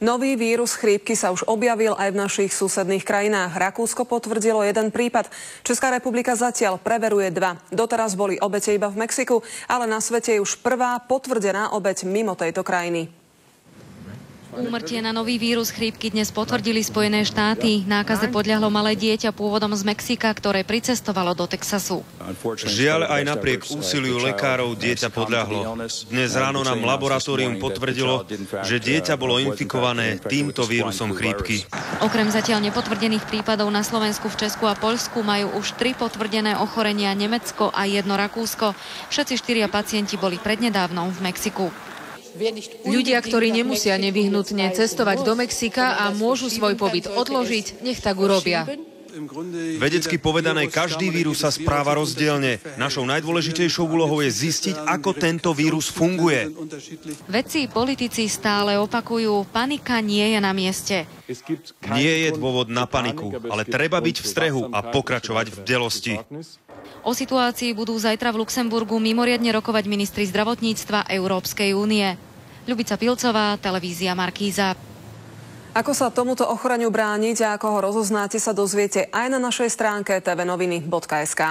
Nový vírus chrípky sa už objavil aj v našich susedných krajinách. Rakúsko potvrdilo 1 prípad. Česká republika zatiaľ preveruje 2. Doteraz boli obete iba v Mexiku, ale na svete je už prvá potvrdená obeť mimo tejto krajiny. Úmrtie na nový vírus chrípky dnes potvrdili Spojené štáty. Nákaze podľahlo malé dieťa pôvodom z Mexika, ktoré pricestovalo do Texasu. Žiaľ, aj napriek úsiliu lekárov dieťa podľahlo. Dnes ráno nám laboratórium potvrdilo, že dieťa bolo infikované týmto vírusom chrípky. Okrem zatiaľ nepotvrdených prípadov na Slovensku, v Česku a Poľsku majú už 3 potvrdené ochorenia Nemecko a 1 Rakúsko. Všetci 4 pacienti boli prednedávnom v Mexiku. Ľudia, ktorí nemusia nevyhnutne cestovať do Mexika a môžu svoj pobyt odložiť, nech tak urobia. Vedecky povedané, každý vírus sa správa rozdielne. Našou najdôležitejšou úlohou je zistiť, ako tento vírus funguje. Vedci politici stále opakujú, panika nie je na mieste. Nie je dôvod na paniku, ale treba byť v strehu a pokračovať v bdelosti. O situácii budú zajtra v Luxemburgu mimoriadne rokovať ministri zdravotníctva Európskej únie. Ľubica Pilcová, televízia Markíza. Ako sa tomuto ochoreniu brániť a ako ho rozoznáte, sa dozviete aj na našej stránke tvnoviny.sk.